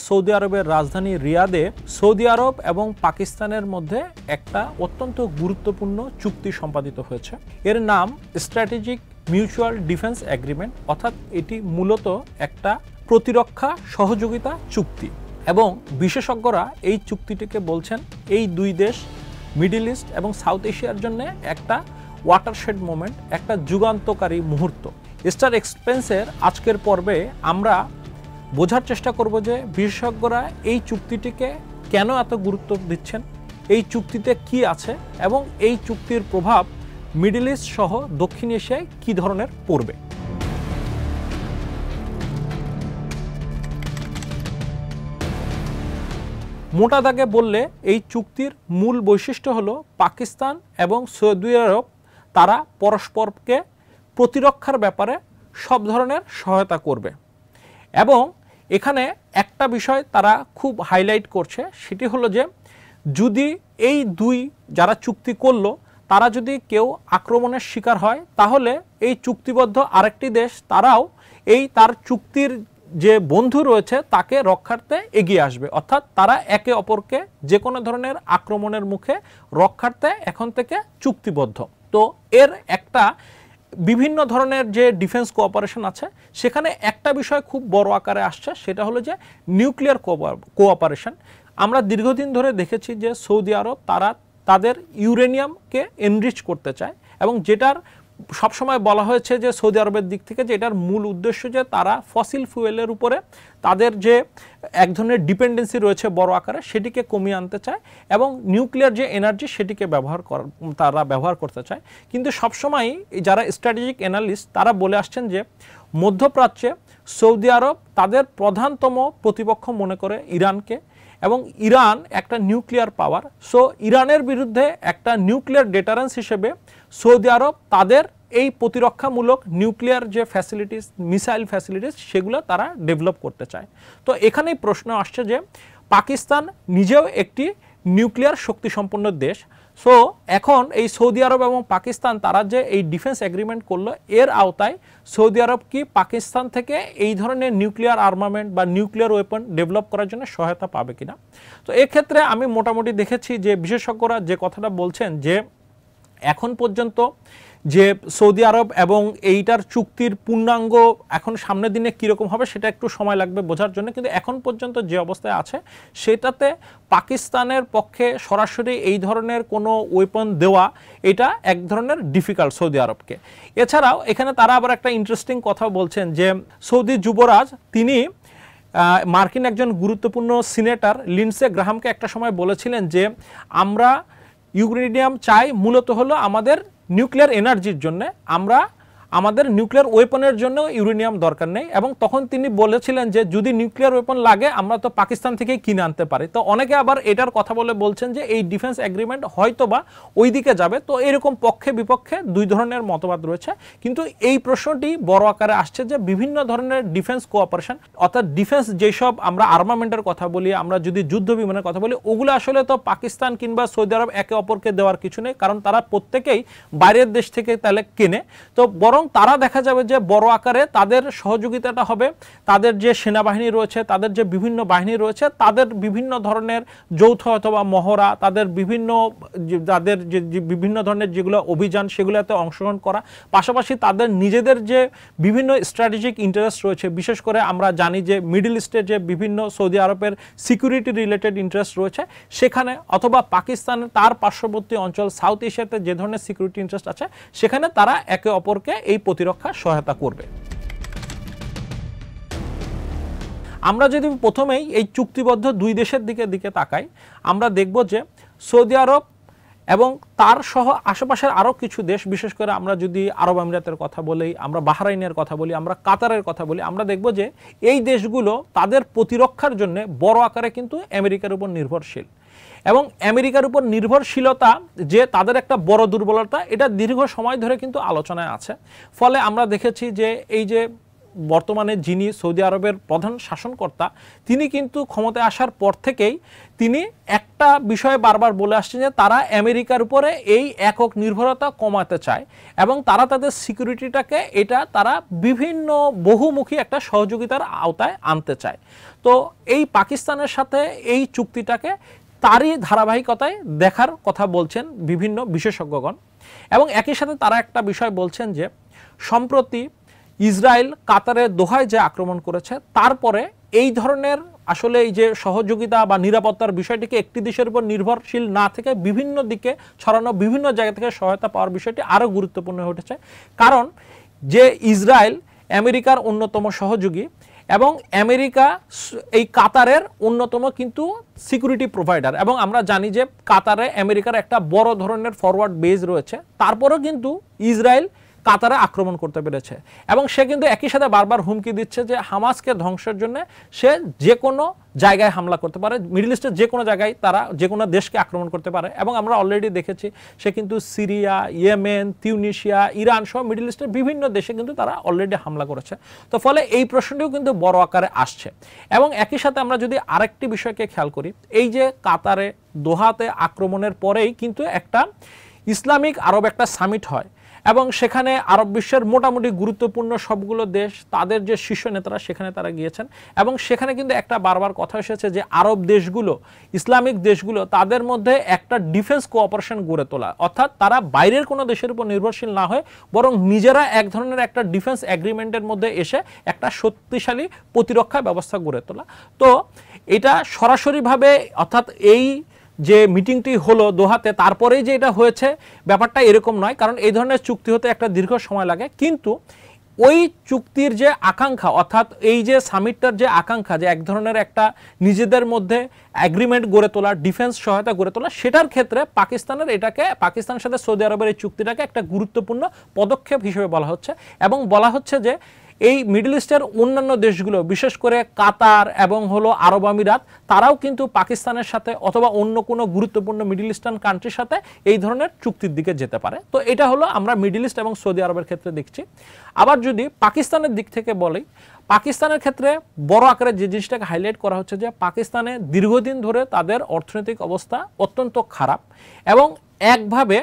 Saudi আরবের রাজধানী রিয়াদে Saudi আরব এবং পাকিস্তানের মধ্যে একটা অত্যন্ত গুরুত্বপূর্ণ চুক্তি সম্পাদিত হয়েছে। এর নাম স্ট্র্যাটেজিক মিউচুয়াল ডিফেন্স এগ্রিমেন্ট, অর্থাৎ এটি মূলত একটা প্রতিরক্ষা সহযোগিতা চুক্তি। এবং বিশেষজ্ঞরা এই চুক্তিটিকে বলছেন এই দুই দেশ মিডল ইস্ট এবং সাউথ এশিয়ার জন্য একটা ওয়াটারশেড মোমেন্ট, একটা যুগান্তকারী মুহূর্ত। স্টার এক্সপেন্সের আজকের পর্বে আমরা বোঝার চেষ্টা করব যে বিশেষজ্ঞরা এই চুক্তিটিকে কেন এত গুরুত্ব দিচ্ছেন, এই চুক্তিতে কি আছে এবং এই চুক্তির প্রভাব মিডল ইস্ট সহ দক্ষিণ এশিয়ায় কী ধরনের পড়বে। মোটা দাগে বললে এই চুক্তির মূল বৈশিষ্ট্য হলো পাকিস্তান এবং সৌদি আরব তারা পরস্পরকে প্রতিরক্ষার ব্যাপারে সব ধরনের সহায়তা করবে। এবং এখানে একটা বিষয় তারা খুব হাইলাইট করছে, সেটি হলো যে যদি এই দুই যারা চুক্তি করলো তারা যদি কেউ আক্রমণের শিকার হয়, তাহলে এই চুক্তিবদ্ধ আরেকটি দেশ তারাও এই তার চুক্তির যে বন্ধু রয়েছে তাকে রক্ষার্থে এগিয়ে আসবে। অর্থাৎ তারা একে অপরকে যে কোনো ধরনের আক্রমণের মুখে রক্ষার্থে এখন থেকে চুক্তিবদ্ধ। তো এর একটা বিভিন্ন ধরনের যে ডিফেন্স কোঅপারেশন আছে সেখানে একটা বিষয় খুব বড় আকারে আসছে, সেটা হলো যে নিউক্লিয়ার কোঅপারেশন। আমরা দীর্ঘদিন ধরে দেখেছি যে সৌদি আরব তারা তাদের ইউরেনিয়ামকে এনরিচ করতে চায় এবং যেটার সবসময় বলা হয়েছে যে সৌদি আরবের দিক থেকে যে এটার মূল উদ্দেশ্য যে তারা ফসিল ফুয়েলের উপরে তাদের যে এক ধরনের ডিপেন্ডেন্সি রয়েছে বড় আকারে সেটিকে কমিয়ে আনতে চায় এবং নিউক্লিয়ার যে এনার্জি সেটিকে তারা ব্যবহার করতে চায়। কিন্তু সবসময় যারা স্ট্র্যাটেজিক অ্যানালিস্ট তারা বলে আসছেন যে মধ্যপ্রাচ্যে সৌদি আরব তাদের প্রধানতম প্রতিপক্ষ মনে করে ইরানকে, এবং ইরান একটা নিউক্লিয়ার পাওয়ার। সো ইরানের বিরুদ্ধে একটা নিউক্লিয়ার ডেটারেন্স হিসেবে সৌদি আরব তাদের এই প্রতিরক্ষামূলক নিউক্লিয়ার যে ফ্যাসিলিটিস, মিসাইল ফ্যাসিলিটিস সেগুলো তারা ডেভেলপ করতে চায়। তো এখানেই প্রশ্ন আসছে যে পাকিস্তান নিজেও একটি নিউক্লিয়ার শক্তিসম্পন্ন দেশ। সো এখন এই সৌদি আরব এবং পাকিস্তান তারা যে এই ডিফেন্স এগ্রিমেন্ট করলো, এর আওতায় সৌদি আরব কি পাকিস্তান থেকে এই ধরনের নিউক্লিয়ার আর্মামেন্ট বা নিউক্লিয়ার ওয়েপন ডেভেলপ করার জন্য সহায়তা পাবে কিনা। তো এক্ষেত্রে আমি মোটামুটি দেখেছি যে বিশেষজ্ঞরা যে কথাটা বলছেন যে এখন পর্যন্ত যে সৌদি আরব এবং এইটার চুক্তির পূর্ণাঙ্গ এখন সামনের দিনে কীরকম হবে সেটা একটু সময় লাগবে বোঝার জন্য, কিন্তু এখন পর্যন্ত যে অবস্থায় আছে সেটাতে পাকিস্তানের পক্ষে সরাসরি এই ধরনের কোনো ওয়েপন দেওয়া এটা এক ধরনের ডিফিকাল্ট সৌদি আরবকে। এছাড়াও এখানে তারা আবার একটা ইন্টারেস্টিং কথা বলছেন যে সৌদি যুবরাজ তিনি মার্কিন একজন গুরুত্বপূর্ণ সিনেটর লিন্ডসে গ্রাহামকে একটা সময় বলেছিলেন যে আমরা ইউরেনিয়াম চাই মূলত হলো আমাদের নিউক্লিয়ার এনার্জির জন্য, আমাদের নিউক্লিয়ার ওয়েপনের জন্য ইউরেনিয়াম দরকার নেই। এবং তখন তিনি বলেছিলেন যে যদি নিউক্লিয়ার ওয়েপন লাগে আমরা তো পাকিস্তান থেকেই কিনে আনতে পারি। তো অনেকে আবার এটার কথা বলে বলছেন যে এই ডিফেন্স এগ্রিমেন্ট হয়তো বা ওই দিকে যাবে। তো এরকম পক্ষে বিপক্ষে দুই ধরনের মতবাদ রয়েছে, কিন্তু এই প্রশ্নটি বড় আকারে আসছে যে বিভিন্ন ধরনের ডিফেন্স কোঅপারেশন, অর্থাৎ ডিফেন্স যেসব আমরা আর্মামেন্টের কথা বলি, আমরা যদি যুদ্ধ বিমানের কথা বলি, ওগুলো আসলে তো পাকিস্তান কিংবা সৌদি আরব একে অপরকে দেওয়ার কিছু নেই, কারণ তারা প্রত্যেকেই বাইরের দেশ থেকে তাহলে কেনে। তো বরং তারা দেখা যাবে যে বড় আকারে তাদের সহযোগিতাটা হবে তাদের যে সেনাবাহিনী রয়েছে, তাদের যে বিভিন্ন বাহিনী রয়েছে, তাদের বিভিন্ন ধরনের যৌথ অথবা মহড়া, তাদের বিভিন্ন ধরনের যেগুলো অভিযান সেগুলোতে অংশগ্রহণ করা, পাশাপাশি তাদের নিজেদের যে বিভিন্ন স্ট্র্যাটেজিক ইন্টারেস্ট রয়েছে, বিশেষ করে আমরা জানি যে মিডল ইস্টে যে বিভিন্ন সৌদি আরবের সিকিউরিটি রিলেটেড ইন্টারেস্ট রয়েছে সেখানে, অথবা পাকিস্তানের তার পার্শ্ববর্তী অঞ্চল সাউথ এশিয়াতে যে ধরনের সিকিউরিটি ইন্টারেস্ট আছে সেখানে তারা একে অপরকে এই প্রতিরক্ষা সহায়তা করবে। আমরা যদি প্রথমেই এই চুক্তিবদ্ধ দুই দেশের দিকে তাকাই, আমরা দেখব যে সৌদি আরব এবং তার সহ আশেপাশের আরও কিছু দেশ, বিশেষ করে আমরা যদি আরব আমিরাতের কথা বলি, আমরা বাহরাইনের কথা বলি, আমরা কাতারের কথা বলি, আমরা দেখব যে এই দেশগুলো তাদের প্রতিরক্ষার জন্য বড় আকারে কিন্তু আমেরিকার উপর নির্ভরশীল। এবং আমেরিকার উপর নির্ভরশীলতা যে তাদের একটা বড় দুর্বলতা, এটা দীর্ঘ সময় ধরে কিন্তু আলোচনায় আছে। ফলে আমরা দেখেছি যে এই যে বর্তমানে যিনি সৌদি আরবের প্রধান শাসনকর্তা, তিনি কিন্তু ক্ষমতায় আসার পর থেকেই তিনি একটা বিষয়ে বারবার বলে আসছেন যে তারা আমেরিকার উপরে এই একক নির্ভরতা কমাতে চায় এবং তারা তাদের সিকিউরিটিটাকে তারা বিভিন্ন বহুমুখী একটা সহযোগিতার আওতায় আনতে চায়। তো এই পাকিস্তানের সাথে এই চুক্তিটাকে তারই ধারাবাহিকতায় দেখার কথা বলছেন বিভিন্ন বিশেষজ্ঞগণ। এবং একই সাথে তারা একটা বিষয় বলছেন যে সম্প্রতি ইসরায়েল কাতারের দোহায় যে আক্রমণ করেছে, তারপরে এই ধরনের আসলে এই যে সহযোগিতা বা নিরাপত্তার বিষয়টিকে একটি দেশের উপর নির্ভরশীল না থেকে বিভিন্ন দিকে ছড়ানো, বিভিন্ন জায়গা থেকে সহায়তা পাওয়ার বিষয়টি আরও গুরুত্বপূর্ণ হয়ে উঠেছে। কারণ যে ইসরায়েল আমেরিকার অন্যতম সহযোগী এবং আমেরিকা এই কাতারের অন্যতম কিন্তু সিকিউরিটি প্রোভাইডার, এবং আমরা জানি যে কাতারে আমেরিকার একটা বড় ধরনের ফরওয়ার্ড বেজ রয়েছে, তারপরেও কিন্তু ইসরায়েল কাতারে আক্রমণ করতে পেরেছে। এবং সে কিন্তু একই সাথে বারবার হুমকি দিচ্ছে যে হামাসকে ধ্বংসের জন্য সে যে কোনো জায়গায় হামলা করতে পারে, মিডল ইস্টের যে কোনো জায়গায় তারা যে কোনো দেশকে আক্রমণ করতে পারে। এবং আমরা অলরেডি দেখেছি সে কিন্তু সিরিয়া, ইয়েমেন, তিউনিশিয়া, ইরান সহ মিডল ইস্টের বিভিন্ন দেশে কিন্তু তারা অলরেডি হামলা করেছে। তো ফলে এই প্রশ্নটিও কিন্তু বড় আকারে আসছে। এবং একই সাথে আমরা যদি আরেকটি বিষয়কে খেয়াল করি, এই যে কাতারে দোহাতে আক্রমণের পরেই কিন্তু একটা ইসলামিক আরব একটা সামিট হয় এবং সেখানে আরব বিশ্বের মোটামুটি গুরুত্বপূর্ণ সবগুলো দেশ, তাদের যে শীর্ষ নেতারা সেখানে তারা গিয়েছেন। এবং সেখানে কিন্তু একটা বারবার কথা এসেছে যে আরব দেশগুলো, ইসলামিক দেশগুলো, তাদের মধ্যে একটা ডিফেন্স কোঅপারেশন গড়ে তোলা, অর্থাৎ তারা বাইরের কোনো দেশের উপর নির্ভরশীল না হয়ে বরং নিজেরা এক ধরনের একটা ডিফেন্স এগ্রিমেন্টের মধ্যে এসে একটা শক্তিশালী প্রতিরক্ষা ব্যবস্থা গড়ে তোলা। তো এটা সরাসরিভাবে, অর্থাৎ এই যে মিটিংটি হলো দোহাতে তারপরেই যে এটা হয়েছে ব্যাপারটা এরকম নয়, কারণ এই ধরনের চুক্তি হতে একটা দীর্ঘ সময় লাগে। কিন্তু ওই চুক্তির যে আকাঙ্ক্ষা, অর্থাৎ এই যে সামিটটার যে আকাঙ্ক্ষা, যে এক ধরনের একটা নিজেদের মধ্যে অ্যাগ্রিমেন্ট গড়ে তোলা, ডিফেন্স সহায়তা গড়ে তোলা, সেটার ক্ষেত্রে পাকিস্তানের সাথে সৌদি আরবের এই চুক্তিটাকে একটা গুরুত্বপূর্ণ পদক্ষেপ হিসেবে বলা হচ্ছে। এবং বলা হচ্ছে যে এই মিডল ইস্টের অন্যান্য দেশগুলো, বিশেষ করে কাতার এবং আরব আমিরাত, তারাও কিন্তু পাকিস্তানের সাথে অথবা অন্য কোনো গুরুত্বপূর্ণ মিডল ইস্টার্ন কান্ট্রির সাথে এই ধরনের চুক্তির দিকে যেতে পারে। তো এটা হলো আমরা মিডল ইস্ট এবং সৌদি আরবের ক্ষেত্রে দেখছি। আবার যদি পাকিস্তানের দিক থেকে বলি, পাকিস্তানের ক্ষেত্রে বড় আকারে যে জিনিসটাকে হাইলাইট করা হচ্ছে যে পাকিস্তানে দীর্ঘদিন ধরে তাদের অর্থনৈতিক অবস্থা অত্যন্ত খারাপ এবং একভাবে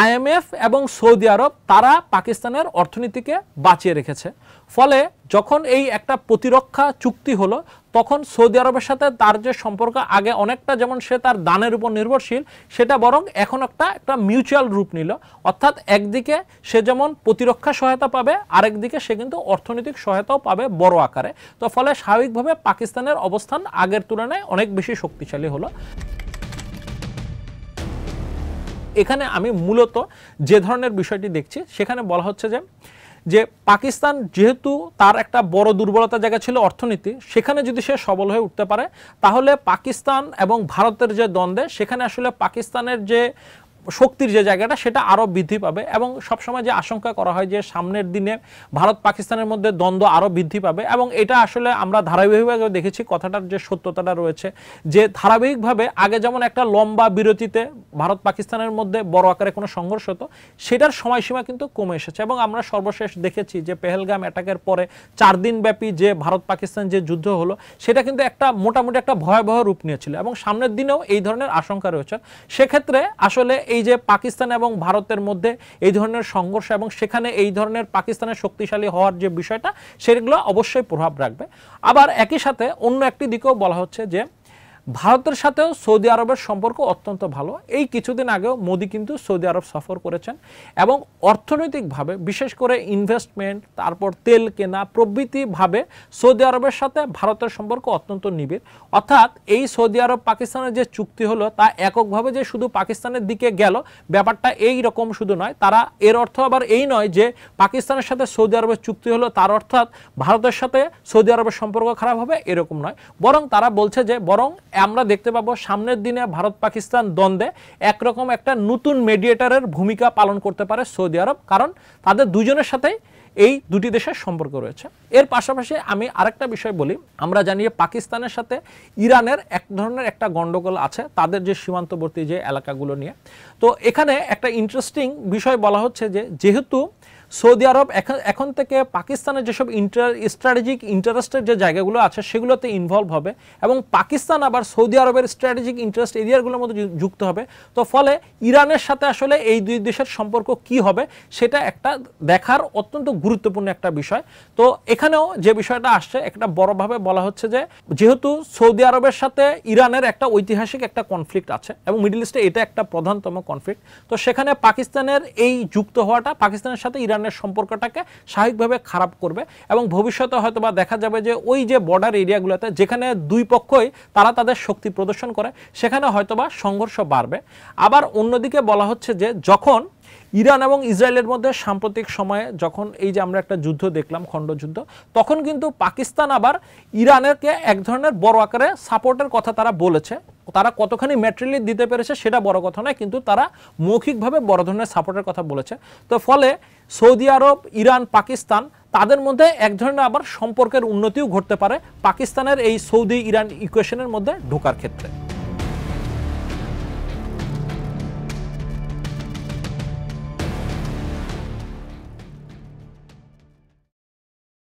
আইএমএফ এবং সৌদি আরব তারা পাকিস্তানের অর্থনীতিকে বাঁচিয়ে রেখেছে। ফলে যখন এই একটা প্রতিরক্ষা চুক্তি হলো, তখন সৌদি আরবের সাথে তার যে সম্পর্ক আগে অনেকটা যেমন সে তার দানের উপর নির্ভরশীল, সেটা বরং এখন একটা মিউচুয়াল রূপ নিল। অর্থাৎ একদিকে সে যেমন প্রতিরক্ষা সহায়তা পাবে, আরেকদিকে সে কিন্তু অর্থনৈতিক সহায়তাও পাবে বড় আকারে। তো ফলে স্বাভাবিকভাবে পাকিস্তানের অবস্থান আগের তুলনায় অনেক বেশি শক্তিশালী হলো। এখানে আমি মূলত যে ধরনের বিষয়টি দেখছি, সেখানে বলা হচ্ছে যে পাকিস্তান যেহেতু তার একটা বড় দুর্বলতা জায়গা ছিল অর্থনীতি, সেখানে যদি সে সবল হয়ে উঠতে পারে, তাহলে পাকিস্তান এবং ভারতের যে দ্বন্দ্বে, সেখানে আসলে পাকিস্তানের যে শক্তির যে জায়গাটা সেটা আরও বৃদ্ধি পাবে। এবং সবসময় যে আশঙ্কা করা হয় যে সামনের দিনে ভারত পাকিস্তানের মধ্যে দ্বন্দ্ব আরও বৃদ্ধি পাবে, এবং এটা আসলে আমরা ধারাবাহিকভাবে দেখেছি কথাটার যে সত্যতাটা রয়েছে, যে ধারাবাহিকভাবে আগে যেমন একটা লম্বা বিরতিতে ভারত পাকিস্তানের মধ্যে বড় আকারে কোনো সংঘর্ষ হতো, সেটার সময়সীমা কিন্তু কমে এসেছে। এবং আমরা সর্বশেষ দেখেছি যে পেহেলগাম অ্যাটাকের পরে 4 দিন ব্যাপী যে ভারত পাকিস্তান যে যুদ্ধ হলো, সেটা কিন্তু একটা মোটামুটি একটা ভয়াবহ রূপ নিয়েছিল এবং সামনের দিনেও এই ধরনের আশঙ্কা রয়েছে। সেক্ষেত্রে আসলে এই যে পাকিস্তান এবং ভারতের মধ্যে এই ধরনের সংঘর্ষ এবং সেখানে এই ধরনের পাকিস্তানের শক্তিশালী হওয়ার যে বিষয়টা, সেগুলো অবশ্যই প্রভাব রাখবে। আবার একই সাথে অন্য একটি দিকেও বলা হচ্ছে যে ভারতের সাথেও সৌদি আরবের সম্পর্ক অত্যন্ত ভালো। এই কিছুদিন আগেও মোদি কিন্তু সৌদি আরব সফর করেছেন এবং অর্থনৈতিকভাবে বিশেষ করে ইনভেস্টমেন্ট, তারপর তেল কেনা প্রভৃতিভাবে সৌদি আরবের সাথে ভারতের সম্পর্ক অত্যন্ত নিবিড়। অর্থাৎ এই সৌদি আরব পাকিস্তানের যে চুক্তি হলো, তা এককভাবে যে শুধু পাকিস্তানের দিকে গেল ব্যাপারটা এই রকম শুধু নয়। তারা এর অর্থ আবার এই নয় যে পাকিস্তানের সাথে সৌদি আরবের চুক্তি হলো তার অর্থাৎ ভারতের সাথে সৌদি আরবের সম্পর্ক খারাপ হবে, এরকম নয়। বরং তারা বলছে যে বরং আমরা দেখতে পাবো সামনের দিনে ভারত পাকিস্তান দ্বন্দ্বে একরকম একটা নতুন মিডিয়েটরের ভূমিকা পালন করতে পারে সৌদি আরব, কারণ তাদের দুজনের সাথেই এই দুটি দেশের সম্পর্ক রয়েছে। এর পাশাপাশি আমি আরেকটা বিষয় বলি, আমরা জানি পাকিস্তানের সাথে ইরানের এক ধরনের একটা গন্ডগোল আছে তাদের যে সীমান্তবর্তী যে এলাকাগুলো নিয়ে। তো এখানে একটা ইন্টারেস্টিং বিষয় বলা হচ্ছে যে যেহেতু সৌদি আরব এখন থেকে পাকিস্তানের যেসব স্ট্র্যাটেজিক ইন্টারেস্টের যে জায়গাগুলো আছে সেগুলোতে ইনভলভ হবে এবং পাকিস্তান আবার সৌদি আরবের স্ট্র্যাটেজিক ইন্টারেস্ট এরিয়াগুলোর মধ্যে যুক্ত হবে। তো ফলে ইরানের সাথে আসলে এই দুই দেশের সম্পর্ক কি হবে সেটা একটা দেখার অত্যন্ত গুরুত্বপূর্ণ একটা বিষয়। তো এখানেও যে বিষয়টা আসছে একটা বড়ভাবে বলা হচ্ছে যে যেহেতু সৌদি আরবের সাথে ইরানের একটা ঐতিহাসিক একটা কনফ্লিক্ট আছে এবং মিডল ইস্টে এটা একটা প্রধানতম কনফ্লিক্ট, তো সেখানে পাকিস্তানের এই যুক্ত হওয়াটা পাকিস্তানের সাথে ইরানের সম্পর্কটাকে স্বাভাবিকভাবে খারাপ করবে এবং ভবিষ্যতে হয়তো বা দেখা যাবে যে ওই যে বর্ডার এরিয়াগুলোতে যেখানে দুই পক্ষই তারা তাদের শক্তি প্রদর্শন করে সেখানে হয়তোবা সংঘর্ষ বাড়বে। আবার অন্যদিকে বলা হচ্ছে যে যখন ইরান এবং ইসরায়েলের মধ্যে সাম্প্রতিক সময়ে যখন এই যে আমরা একটা যুদ্ধ দেখলাম খণ্ডযুদ্ধ, তখন কিন্তু পাকিস্তান আবার ইরানেরকে এক ধরনের বড় আকারে সাপোর্টের কথা তারা বলেছে। তারা কতখানি ম্যাটেরিয়ালি দিতে পেরেছে সেটা বড় কথা নয়, কিন্তু তারা মৌখিকভাবে বড় ধরনের সাপোর্টের কথা বলেছে। তো ফলে সৌদি আরব, ইরান, পাকিস্তান তাদের মধ্যে এক ধরনের আবার সম্পর্কের উন্নতিও ঘটতে পারে পাকিস্তানের এই সৌদি ইরান ইকুয়েশনের মধ্যে ঢোকার ক্ষেত্রে।